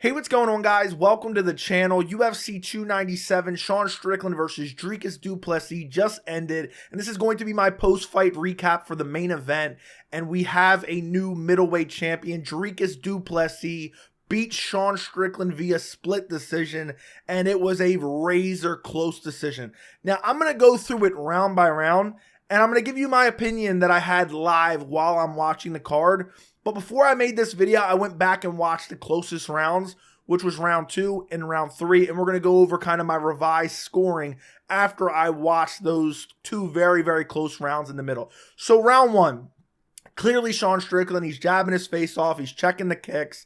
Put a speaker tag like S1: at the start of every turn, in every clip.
S1: Hey, what's going on, guys? Welcome to the channel. UFC 297, Sean Strickland versus Dricus Du Plessis just ended, and this is going to be my post-fight recap for the main event, and we have a new middleweight champion. Dricus Du Plessis beat Sean Strickland via split decision, and it was a razor-close decision. Now, I'm going to go through it round by round, and I'm going to give you my opinion that I had live while I'm watching the card. But before I made this video, I went back and watched the closest rounds, which was round 2 and round 3. And we're going to go over kind of my revised scoring after I watched those two very, very close rounds in the middle. So round 1, clearly Sean Strickland, he's jabbing his face off. He's checking the kicks.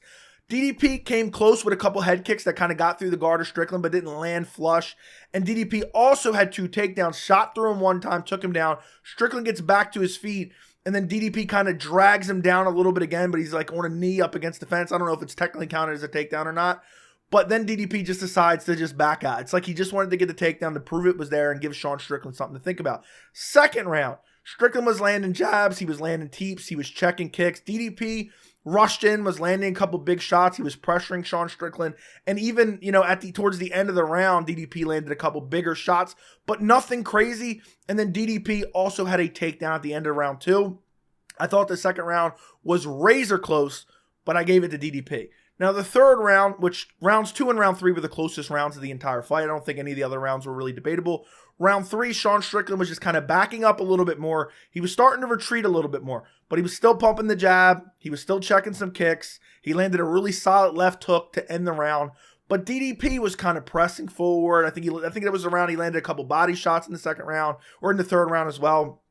S1: DDP came close with a couple head kicks that kind of got through the guard of Strickland but didn't land flush. And DDP also had 2 takedowns, shot through him one time, took him down. Strickland gets back to his feet. And then DDP kind of drags him down a little bit again, but he's like on a knee up against the fence. I don't know if it's technically counted as a takedown or not. But then DDP just decides to just back out. It's like he just wanted to get the takedown to prove it was there and give Sean Strickland something to think about. Second round, Strickland was landing jabs. He was landing teeps. He was checking kicks. DDP rushed in, was landing a couple big shots. He was pressuring Sean Strickland. And even, towards the end of the round, DDP landed a couple bigger shots, but nothing crazy. And then DDP also had a takedown at the end of round 2. I thought the second round was razor close, but I gave it to DDP. Now, the third round, which rounds 2 and round 3 were the closest rounds of the entire fight. I don't think any of the other rounds were really debatable. Round 3, Sean Strickland was just kind of backing up a little bit more. He was starting to retreat a little bit more, but he was still pumping the jab. He was still checking some kicks. He landed a really solid left hook to end the round. But DDP was kind of pressing forward. I think that was the round he landed a couple body shots in the second round, or in the third round as well.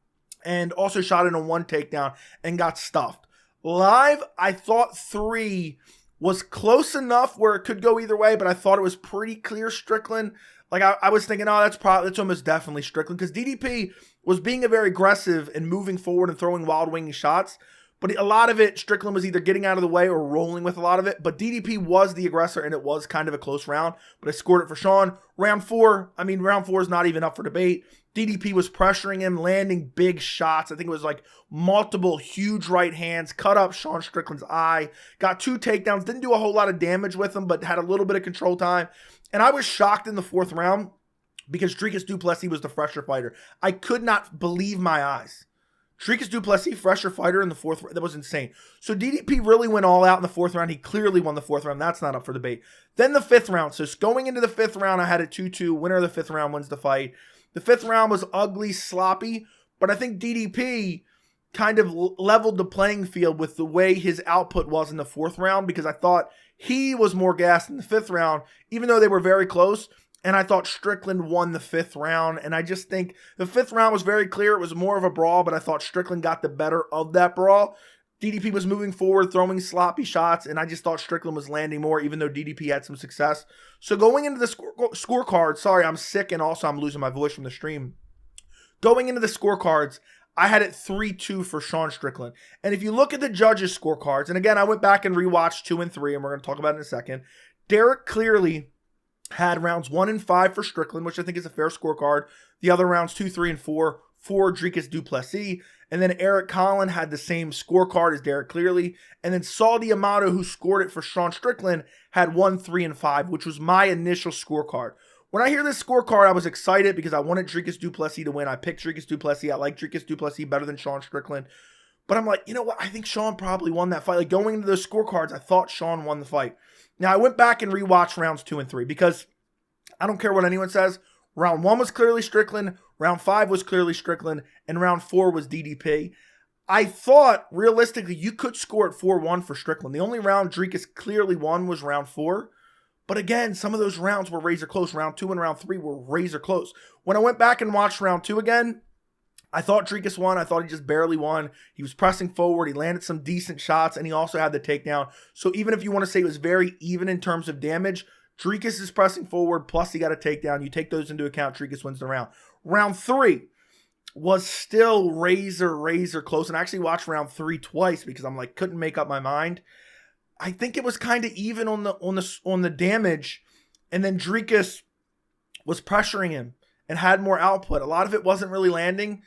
S1: And also shot in a 1 takedown and got stuffed. Live, I thought 3 was close enough where it could go either way, but I thought it was pretty clear Strickland. Like I was thinking, oh, that's almost definitely Strickland, because DDP was being very aggressive and moving forward and throwing wild winging shots. But a lot of it, Strickland was either getting out of the way or rolling with a lot of it. But DDP was the aggressor, and it was kind of a close round. But I scored it for Sean. Round 4 is not even up for debate. DDP was pressuring him, landing big shots. I think it was like multiple huge right hands, cut up Sean Strickland's eye, got 2 takedowns, didn't do a whole lot of damage with him, but had a little bit of control time. And I was shocked in the 4th round because Dricus Du Plessis was the fresher fighter. I could not believe my eyes. Dricus Du Plessis, fresher fighter in the 4th round. That was insane. So DDP really went all out in the 4th round. He clearly won the 4th round. That's not up for debate. Then the 5th round. So going into the 5th round, I had it 2-2. Winner of the 5th round wins the fight. The 5th round was ugly, sloppy, but I think DDP kind of leveled the playing field with the way his output was in the 4th round, because I thought he was more gassed in the 5th round, even though they were very close. And I thought Strickland won the 5th round. And I just think the 5th round was very clear. It was more of a brawl, but I thought Strickland got the better of that brawl. DDP was moving forward, throwing sloppy shots, and I just thought Strickland was landing more, even though DDP had some success. So going into the scorecards, sorry, I'm sick, and also I'm losing my voice from the stream. Going into the scorecards, I had it 3-2 for Sean Strickland. And if you look at the judges' scorecards, and again, I went back and rewatched 2 and 3, and we're going to talk about it in a second. Derek clearly had rounds 1 and 5 for Strickland, which I think is a fair scorecard. The other rounds 2, 3, and 4 for Dricus Du Plessis. And then Eric Collin had the same scorecard as Derek clearly. And then Saudi Amato, who scored it for Sean Strickland, had 1, 3, and 5, which was my initial scorecard. When I hear this scorecard, I was excited because I wanted Dricus Du Plessis to win. I picked Dricus Du Plessis. I like Dricus Du Plessis better than Sean Strickland. But I'm like, you know what? I think Sean probably won that fight. Like going into those scorecards, I thought Sean won the fight. Now, I went back and rewatched rounds 2 and 3 because I don't care what anyone says. Round 1 was clearly Strickland. Round 5 was clearly Strickland. And round 4 was DDP. I thought, realistically, you could score at 4-1 for Strickland. The only round Dricus clearly won was round 4. But again, some of those rounds were razor close. Round 2 and round 3 were razor close. When I went back and watched round 2 again, I thought Dricus won. I thought he just barely won. He was pressing forward. He landed some decent shots, and he also had the takedown. So even if you want to say it was very even in terms of damage, Dricus is pressing forward, plus he got a takedown. You take those into account, Dricus wins the round. Round 3 was still razor close. And I actually watched round 3 twice because I'm like, couldn't make up my mind. I think it was kind of even on the damage. And then Dricus was pressuring him and had more output. A lot of it wasn't really landing.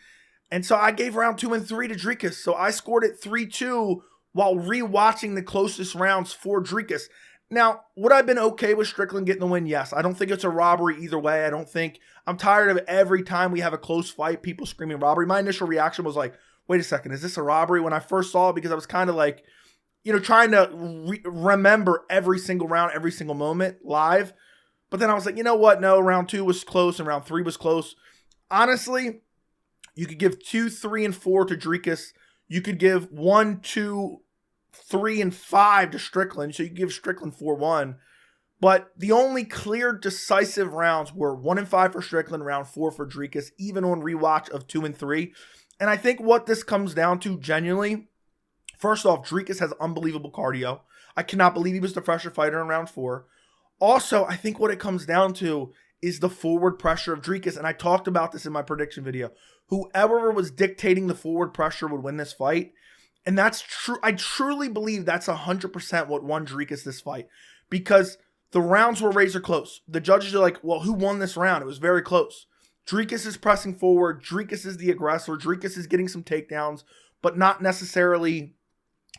S1: And so I gave round 2 and 3 to Dricus. So I scored it 3-2 while rewatching the closest rounds for Dricus. Now, would I have been okay with Strickland getting the win? Yes. I don't think it's a robbery either way. I'm tired of every time we have a close fight, people screaming robbery. My initial reaction was like, wait a second, is this a robbery? When I first saw it, because I was kind of like, trying to remember every single round, every single moment live. But then I was like, you know what? No, round 2 was close and round 3 was close. Honestly, you could give 2, 3, and 4 to Dricus. You could give 1, 2, 3, and 5 to Strickland. So you give Strickland 4-1. But the only clear decisive rounds were 1 and 5 for Strickland, round 4 for Dricus, even on rewatch of 2 and 3. And I think what this comes down to genuinely, first off, Dricus has unbelievable cardio. I cannot believe he was the fresher fighter in round 4. Also, I think what it comes down to is the forward pressure of Dricus. And I talked about this in my prediction video. Whoever was dictating the forward pressure would win this fight. And that's true. I truly believe that's 100% what won Dricus this fight. Because the rounds were razor close. The judges are like, well, who won this round? It was very close. Dricus is pressing forward. Dricus is the aggressor. Dricus is getting some takedowns, but not necessarily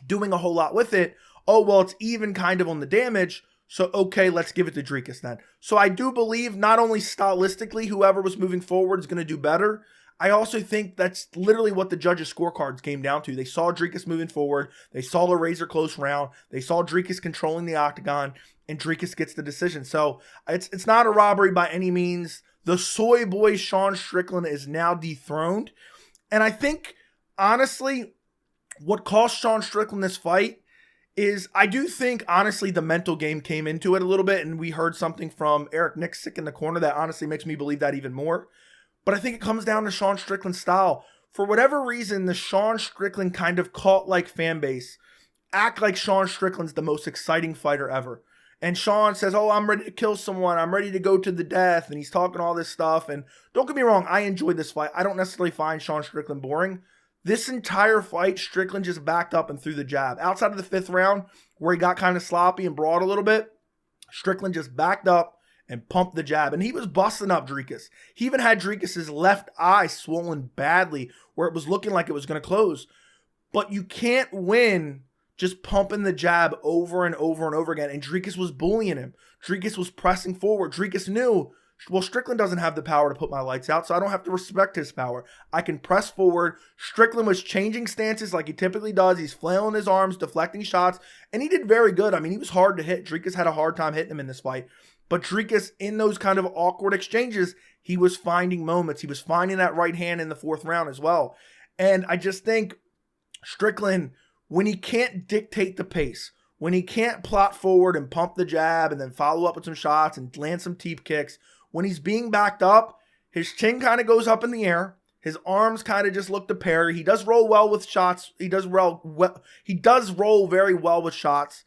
S1: doing a whole lot with it. Oh, well, it's even kind of on the damage. So, okay, let's give it to Dricus then. So I do believe not only stylistically, whoever was moving forward is going to do better. I also think that's literally what the judges' scorecards came down to. They saw Dricus moving forward. They saw the razor close round. They saw Dricus controlling the octagon, and Dricus gets the decision. So it's not a robbery by any means. The soy boy Sean Strickland is now dethroned. And I think, honestly, what cost Sean Strickland this fight is, I do think, honestly, the mental game came into it a little bit, and we heard something from Eric Nixick in the corner that honestly makes me believe that even more. But I think it comes down to Sean Strickland's style. For whatever reason, the Sean Strickland kind of cult-like fan base act like Sean Strickland's the most exciting fighter ever. And Sean says, oh, I'm ready to kill someone. I'm ready to go to the death. And he's talking all this stuff. And don't get me wrong, I enjoyed this fight. I don't necessarily find Sean Strickland boring. This entire fight, Strickland just backed up and threw the jab. Outside of the 5th round, where he got kind of sloppy and brawled a little bit, Strickland just backed up and pumped the jab. And he was busting up Dricus. He even had Dricus's left eye swollen badly, where it was looking like it was going to close. But you can't win just pumping the jab over and over and over again. And Dricus was bullying him. Dricus was pressing forward. Dricus knew, well, Strickland doesn't have the power to put my lights out, so I don't have to respect his power. I can press forward. Strickland was changing stances like he typically does. He's flailing his arms, deflecting shots, and he did very good. I mean, he was hard to hit. Dricus had a hard time hitting him in this fight. But Dricus, in those kind of awkward exchanges, he was finding moments. He was finding that right hand in the 4th round as well. And I just think Strickland, when he can't dictate the pace, when he can't plot forward and pump the jab and then follow up with some shots and land some teep kicks, when he's being backed up, his chin kind of goes up in the air. His arms kind of just look to parry. He does roll well with shots. He does roll very well with shots.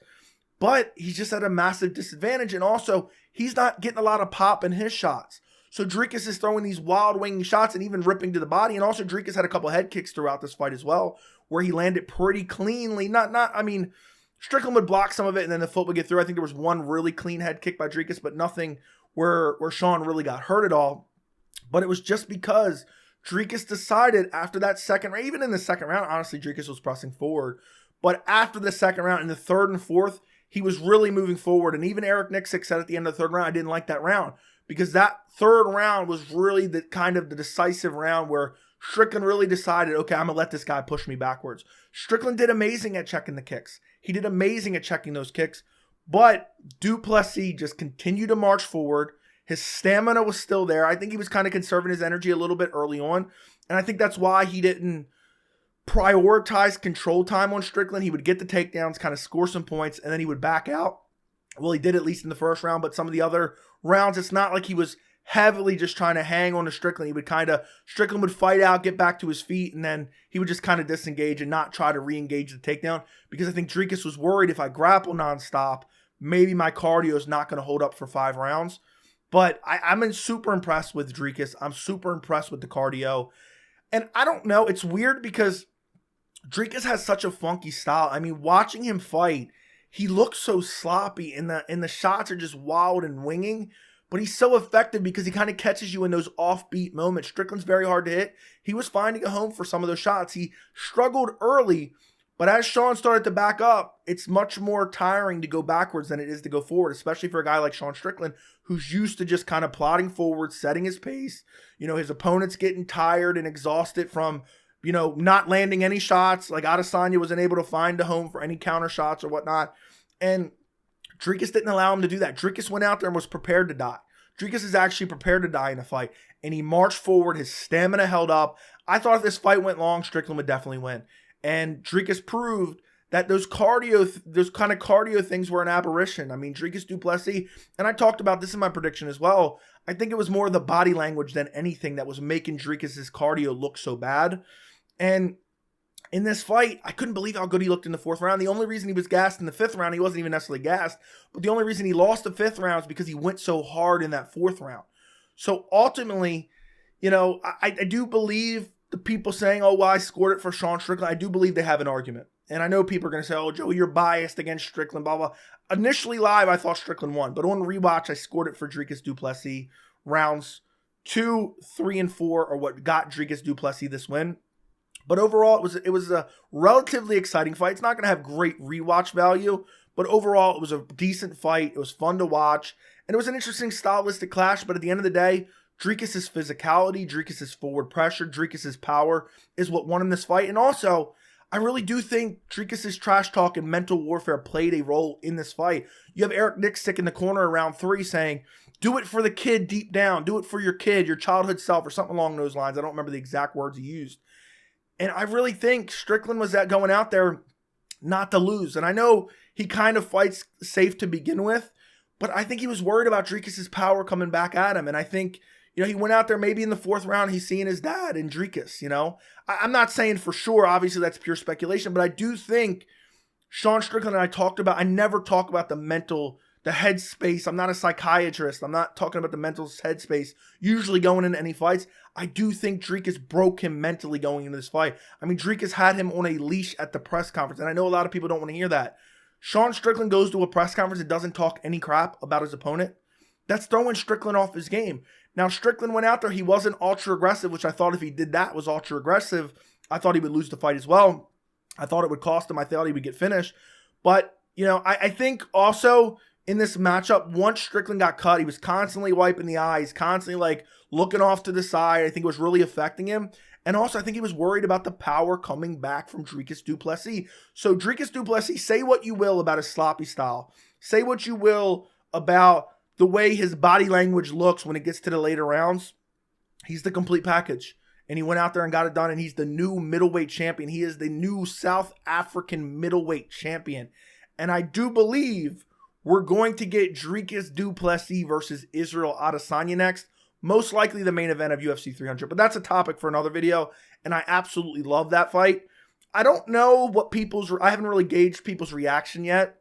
S1: But he's just at a massive disadvantage. And also, he's not getting a lot of pop in his shots. So Dricus is throwing these wild winging shots and even ripping to the body. And also, Dricus had a couple head kicks throughout this fight as well, where he landed pretty cleanly. I mean, Strickland would block some of it and then the foot would get through. I think there was one really clean head kick by Dricus, but nothing where Sean really got hurt at all. But it was just because Dricus decided after that second round, even in the second round, honestly, Dricus was pressing forward. But after the second round, in the 3rd and 4th, he was really moving forward. And even Eric Nixick said at the end of the 3rd round, I didn't like that round. Because that 3rd round was really the kind of the decisive round where Strickland really decided, okay, I'm going to let this guy push me backwards. Strickland did amazing at checking the kicks. He did amazing at checking those kicks. But Du Plessis just continued to march forward. His stamina was still there. I think he was kind of conserving his energy a little bit early on. And I think that's why he didn't prioritize control time on Strickland. He would get the takedowns, kind of score some points, and then he would back out. Well, he did at least in the 1st round, but some of the other rounds, it's not like he was heavily just trying to hang on to Strickland. He would Strickland would fight out, get back to his feet, and then he would just kind of disengage and not try to re-engage the takedown, because I think Dricus was worried if I grapple nonstop, maybe my cardio is not going to hold up for 5 rounds. But I'm super impressed with Dricus. I'm super impressed with the cardio. And I don't know, it's weird because Dricus has such a funky style. I mean, watching him fight, he looks so sloppy and the shots are just wild and winging, but he's so effective because he kind of catches you in those offbeat moments. Strickland's very hard to hit. He was finding a home for some of those shots. He struggled early, But as Sean started to back up, it's much more tiring to go backwards than it is to go forward, especially for a guy like Sean Strickland, who's used to just kind of plodding forward, setting his pace. You know, his opponent's getting tired and exhausted from, you know, not landing any shots. Like Adesanya wasn't able to find a home for any counter shots or whatnot. And Dricus didn't allow him to do that. Dricus went out there and was prepared to die. Dricus is actually prepared to die in a fight. And he marched forward. His stamina held up. I thought if this fight went long, Strickland would definitely win. And Dricus proved that those kind of cardio things were an aberration. I mean, Dricus Du Plessis, and I talked about this in my prediction as well, I think it was more the body language than anything that was making Dricus' cardio look so bad. And in this fight, I couldn't believe how good he looked in the 4th round. The only reason he was gassed in the 5th round, he wasn't even necessarily gassed, but the only reason he lost the 5th round is because he went so hard in that 4th round. So ultimately, you know, I do believe the people saying, oh, well, I scored it for Sean Strickland, I do believe they have an argument. And I know people are going to say, oh, Joey, you're biased against Strickland, blah, blah. Initially live, I thought Strickland won. But on rewatch, I scored it for Dricus Du Plessis. Rounds 2, 3, and 4 are what got Dricus Du Plessis this win. But overall, it was a relatively exciting fight. It's not going to have great rewatch value. But overall, it was a decent fight. It was fun to watch. And it was an interesting stylistic clash. But at the end of the day, Dricus' physicality, Dricus' forward pressure, Dricus' power is what won him this fight. And also, I really do think Dricus' trash talk and mental warfare played a role in this fight. You have Eric Nixick in the corner around 3 saying, do it for the kid deep down. Do it for your kid, your childhood self, or something along those lines. I don't remember the exact words he used. And I really think Strickland was going out there not to lose. And I know he kind of fights safe to begin with, but I think he was worried about Dricus' power coming back at him. And I think, you know, he went out there maybe in the 4th round, he's seeing his dad in Dricus, you know. I'm not saying for sure, obviously that's pure speculation, but I do think Sean Strickland and I never talk about the headspace. I'm not a psychiatrist. I'm not talking about the mental headspace usually going into any fights. I do think Dricus broke him mentally going into this fight. I mean, Dricus had him on a leash at the press conference, and I know a lot of people don't want to hear that. Sean Strickland goes to a press conference and doesn't talk any crap about his opponent. That's throwing Strickland off his game. Now, Strickland went out there. He wasn't ultra aggressive, which I thought if he did that was ultra aggressive, I thought he would lose the fight as well. I thought it would cost him. I thought he would get finished. But, you know, I think also in this matchup, once Strickland got cut, he was constantly wiping the eyes, constantly like looking off to the side. I think it was really affecting him. And also, I think he was worried about the power coming back from Dricus Du Plessis. So Dricus Du Plessis, say what you will about his sloppy style. Say what you will about the way his body language looks when it gets to the later rounds. He's the complete package. And he went out there and got it done. And he's the new middleweight champion. He is the new South African middleweight champion. And I do believe we're going to get Dricus Du Plessis versus Israel Adesanya next. Most likely the main event of UFC 300. But that's a topic for another video. And I absolutely love that fight. I don't know what I haven't really gauged people's reaction yet.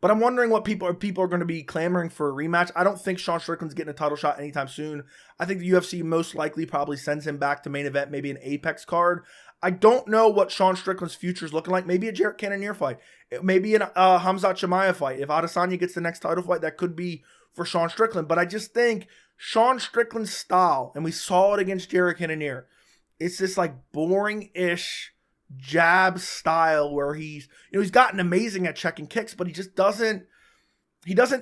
S1: But I'm wondering what people are going to be clamoring for a rematch. I don't think Sean Strickland's getting a title shot anytime soon. I think the UFC most likely probably sends him back to main event, maybe an Apex card. I don't know what Sean Strickland's future is looking like. Maybe a Jarrett Cannonier fight. Maybe a Khamzat Chimaev fight. If Adesanya gets the next title fight, that could be for Sean Strickland. But I just think Sean Strickland's style, and we saw it against Jarrett Cannonier, it's this like boring-ish jab style where he's gotten amazing at checking kicks, but he just doesn't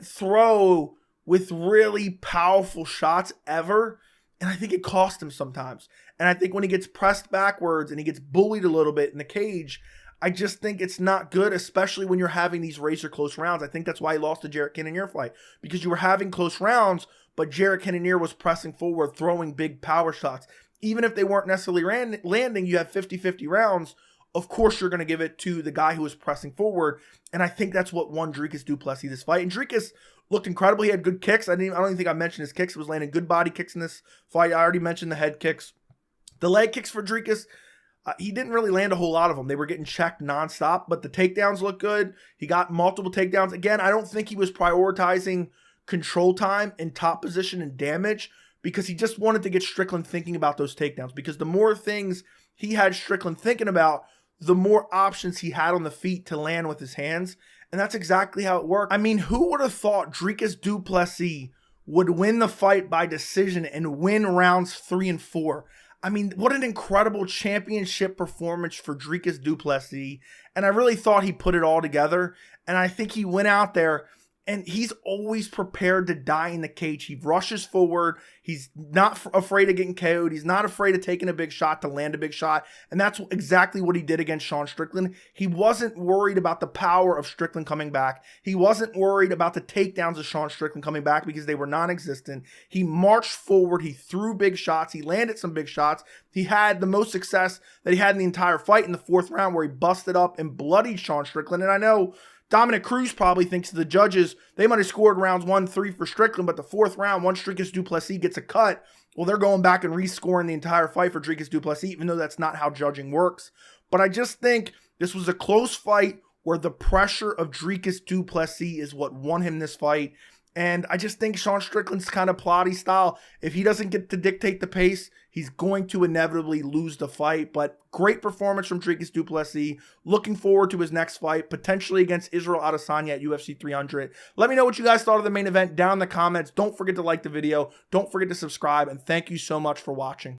S1: throw with really powerful shots ever. And I think it cost him sometimes. And I think when he gets pressed backwards and he gets bullied a little bit in the cage, I just think it's not good, especially when you're having these razor close rounds. I think that's why he lost the Jarrett Cannonier fight, because you were having close rounds, but Jarrett Cannonier was pressing forward, throwing big power shots. Even if they weren't necessarily landing, you have 50-50 rounds. Of course, you're going to give it to the guy who was pressing forward. And I think that's what won Dricus Du Plessis this fight. And Dricus looked incredible. He had good kicks. I don't even think I mentioned his kicks. He was landing good body kicks in this fight. I already mentioned the head kicks. The leg kicks for Dricus, he didn't really land a whole lot of them. They were getting checked nonstop, but the takedowns look good. He got multiple takedowns. Again, I don't think he was prioritizing control time and top position and damage, because he just wanted to get Strickland thinking about those takedowns. Because the more things he had Strickland thinking about, the more options he had on the feet to land with his hands. And that's exactly how it worked. I mean, who would have thought Dricus Du Plessis would win the fight by decision and win rounds 3 and 4? I mean, what an incredible championship performance for Dricus Du Plessis. And I really thought he put it all together. And I think he went out there and he's always prepared to die in the cage. He rushes forward. He's not afraid of getting KO'd. He's not afraid of taking a big shot to land a big shot. And that's exactly what he did against Sean Strickland. He wasn't worried about the power of Strickland coming back. He wasn't worried about the takedowns of Sean Strickland coming back because they were non-existent. He marched forward. He threw big shots. He landed some big shots. He had the most success that he had in the entire fight in the 4th round where he busted up and bloodied Sean Strickland. And I know Dominic Cruz probably thinks the judges, they might have scored rounds 1-3 for Strickland, but the 4th round, once Dricus Du Plessis gets a cut, well, they're going back and rescoring the entire fight for Dricus Du Plessis, even though that's not how judging works. But I just think this was a close fight where the pressure of Dricus Du Plessis is what won him this fight. And I just think Sean Strickland's kind of plotty style, if he doesn't get to dictate the pace, he's going to inevitably lose the fight. But great performance from Dricus Du Plessis. Looking forward to his next fight, potentially against Israel Adesanya at UFC 300. Let me know what you guys thought of the main event down in the comments. Don't forget to like the video. Don't forget to subscribe. And thank you so much for watching.